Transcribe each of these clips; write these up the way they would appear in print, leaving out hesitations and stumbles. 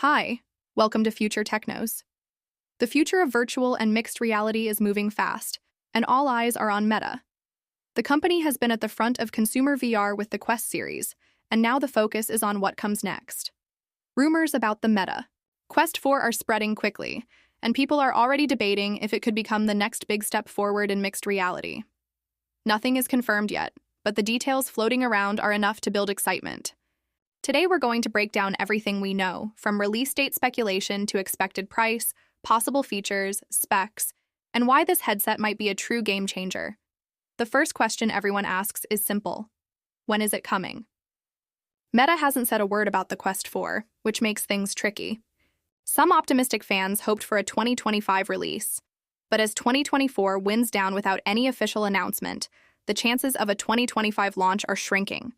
Hi, welcome to Future Technos. The future of virtual and mixed reality is moving fast, and all eyes are on Meta. The company has been at the front of consumer VR with the Quest series, and now the focus is on what comes next. Rumors about the Meta Quest 4 are spreading quickly, and people are already debating if it could become the next big step forward in mixed reality. Nothing is confirmed yet, but the details floating around are enough to build excitement. Today we're going to break down everything we know, from release date speculation to expected price, possible features, specs, and why this headset might be a true game changer. The first question everyone asks is simple. When is it coming? Meta hasn't said a word about the Quest 4, which makes things tricky. Some optimistic fans hoped for a 2025 release, but as 2024 winds down without any official announcement, the chances of a 2025 launch are shrinking.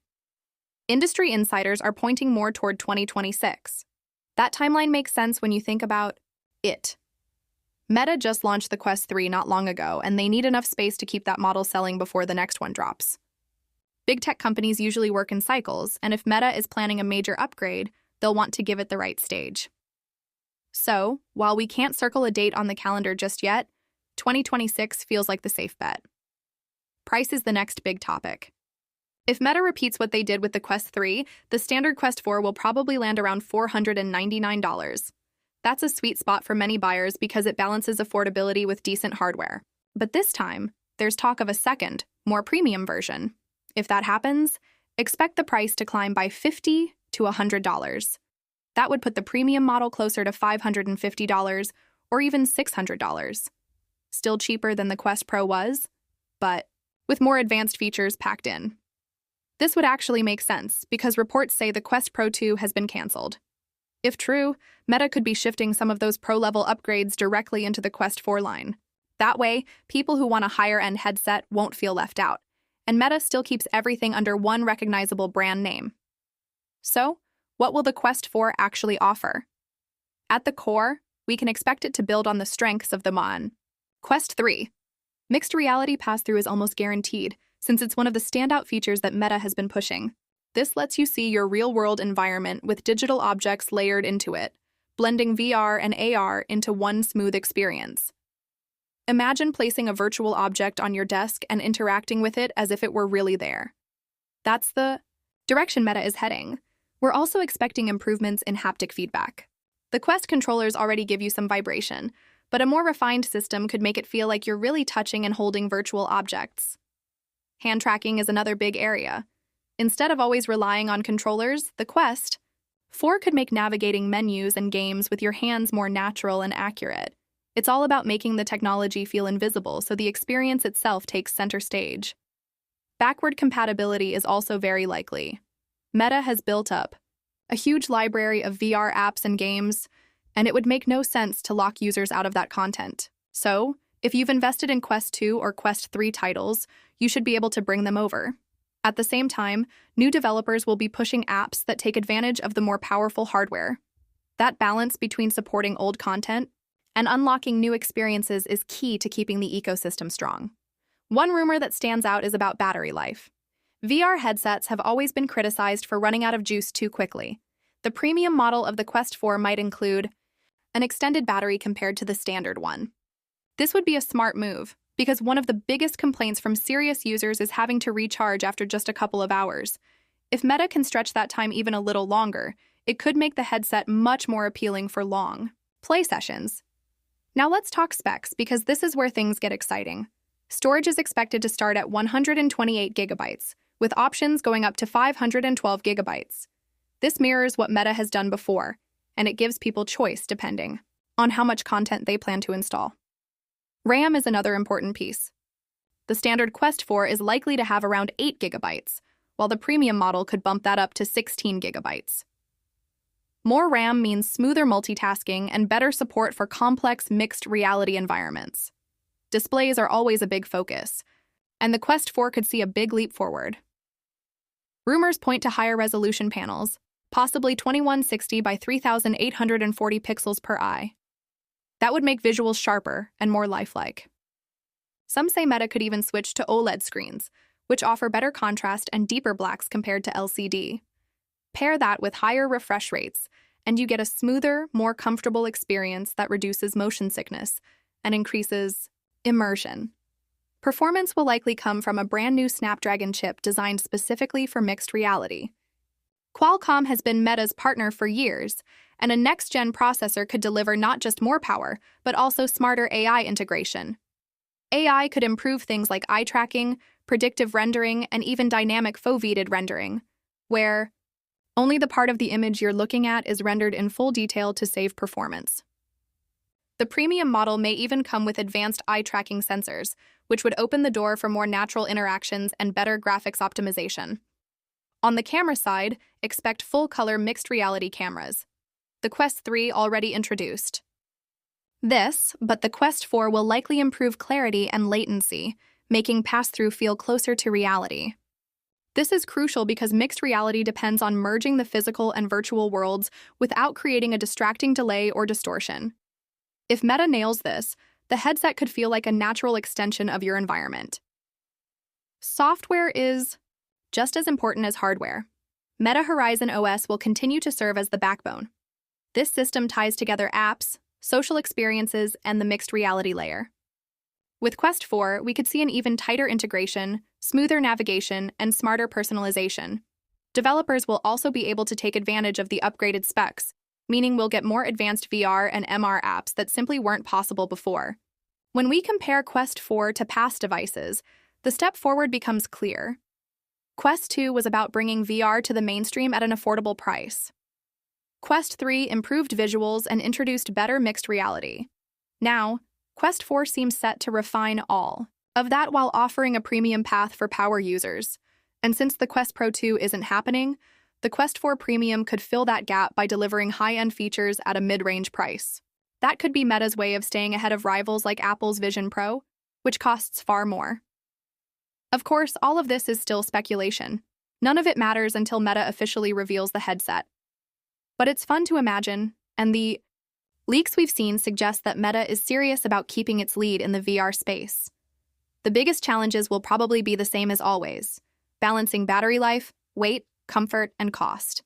Industry insiders are pointing more toward 2026. That timeline makes sense when you think about it. Meta just launched the Quest 3 not long ago, and they need enough space to keep that model selling before the next one drops. Big tech companies usually work in cycles, and if Meta is planning a major upgrade, they'll want to give it the right stage. So, while we can't circle a date on the calendar just yet, 2026 feels like the safe bet. Price is the next big topic. If Meta repeats what they did with the Quest 3, the standard Quest 4 will probably land around $499. That's a sweet spot for many buyers because it balances affordability with decent hardware. But this time, there's talk of a second, more premium version. If that happens, expect the price to climb by $50 to $100. That would put the premium model closer to $550 or even $600. Still cheaper than the Quest Pro was, but with more advanced features packed in. This would actually make sense because reports say the Quest Pro 2 has been canceled. If true, Meta could be shifting some of those pro-level upgrades directly into the Quest 4 line. That way, people who want a higher-end headset won't feel left out, and Meta still keeps everything under one recognizable brand name. So, what will the Quest 4 actually offer? At the core, we can expect it to build on the strengths of the Quest 3. Mixed reality pass-through is almost guaranteed, since it's one of the standout features that Meta has been pushing. This lets you see your real-world environment with digital objects layered into it, blending VR and AR into one smooth experience. Imagine placing a virtual object on your desk and interacting with it as if it were really there. That's the direction Meta is heading. We're also expecting improvements in haptic feedback. The Quest controllers already give you some vibration, but a more refined system could make it feel like you're really touching and holding virtual objects. Hand tracking is another big area. Instead of always relying on controllers, the Quest 4 could make navigating menus and games with your hands more natural and accurate. It's all about making the technology feel invisible so the experience itself takes center stage. Backward compatibility is also very likely. Meta has built up a huge library of VR apps and games, and it would make no sense to lock users out of that content. So, if you've invested in Quest 2 or Quest 3 titles, you should be able to bring them over. At the same time, new developers will be pushing apps that take advantage of the more powerful hardware. That balance between supporting old content and unlocking new experiences is key to keeping the ecosystem strong. One rumor that stands out is about battery life. VR headsets have always been criticized for running out of juice too quickly. The premium model of the Quest 4 might include an extended battery compared to the standard one. This would be a smart move, because one of the biggest complaints from serious users is having to recharge after just a couple of hours. If Meta can stretch that time even a little longer, it could make the headset much more appealing for long play sessions. Now let's talk specs, because this is where things get exciting. Storage is expected to start at 128 gigabytes, with options going up to 512 gigabytes. This mirrors what Meta has done before, and it gives people choice depending on how much content they plan to install. RAM is another important piece. The standard Quest 4 is likely to have around 8 gigabytes, while the premium model could bump that up to 16 gigabytes. More RAM means smoother multitasking and better support for complex mixed reality environments. Displays are always a big focus, and the Quest 4 could see a big leap forward. Rumors point to higher resolution panels, possibly 2160 by 3840 pixels per eye. That would make visuals sharper and more lifelike. Some say Meta could even switch to OLED screens, which offer better contrast and deeper blacks compared to LCD. Pair that with higher refresh rates, and you get a smoother, more comfortable experience that reduces motion sickness and increases immersion. Performance will likely come from a brand new Snapdragon chip designed specifically for mixed reality. Qualcomm has been Meta's partner for years, and a next-gen processor could deliver not just more power, but also smarter AI integration. AI could improve things like eye tracking, predictive rendering, and even dynamic foveated rendering, where only the part of the image you're looking at is rendered in full detail to save performance. The premium model may even come with advanced eye tracking sensors, which would open the door for more natural interactions and better graphics optimization. On the camera side, expect full-color mixed reality cameras. The Quest 3 already introduced this, but the Quest 4 will likely improve clarity and latency, making pass-through feel closer to reality. This is crucial because mixed reality depends on merging the physical and virtual worlds without creating a distracting delay or distortion. If Meta nails this, the headset could feel like a natural extension of your environment. Software is just as important as hardware. Meta Horizon OS will continue to serve as the backbone. This system ties together apps, social experiences, and the mixed reality layer. With Quest 4, we could see an even tighter integration, smoother navigation, and smarter personalization. Developers will also be able to take advantage of the upgraded specs, meaning we'll get more advanced VR and MR apps that simply weren't possible before. When we compare Quest 4 to past devices, the step forward becomes clear. Quest 2 was about bringing VR to the mainstream at an affordable price. Quest 3 improved visuals and introduced better mixed reality. Now, Quest 4 seems set to refine all of that while offering a premium path for power users. And since the Quest Pro 2 isn't happening, the Quest 4 Premium could fill that gap by delivering high-end features at a mid-range price. That could be Meta's way of staying ahead of rivals like Apple's Vision Pro, which costs far more. Of course, all of this is still speculation. None of it matters until Meta officially reveals the headset. But it's fun to imagine, and the leaks we've seen suggest that Meta is serious about keeping its lead in the VR space. The biggest challenges will probably be the same as always: balancing battery life, weight, comfort, and cost.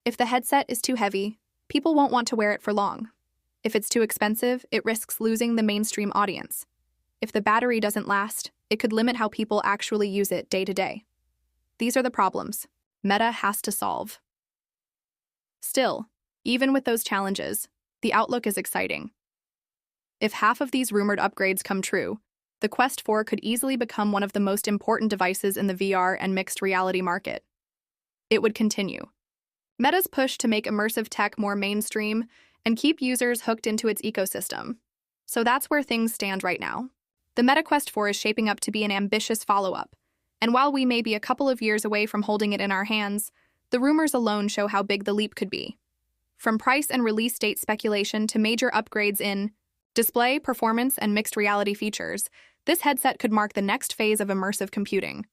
If the headset is too heavy, people won't want to wear it for long. If it's too expensive, it risks losing the mainstream audience. If the battery doesn't last, it could limit how people actually use it day to day. These are the problems Meta has to solve. Still, even with those challenges, the outlook is exciting. If half of these rumored upgrades come true, the Quest 4 could easily become one of the most important devices in the VR and mixed reality market. It would continue Meta's push to make immersive tech more mainstream and keep users hooked into its ecosystem. So that's where things stand right now. The Meta Quest 4 is shaping up to be an ambitious follow-up, and while we may be a couple of years away from holding it in our hands, the rumors alone show how big the leap could be. From price and release date speculation to major upgrades in display, performance, and mixed reality features, this headset could mark the next phase of immersive computing.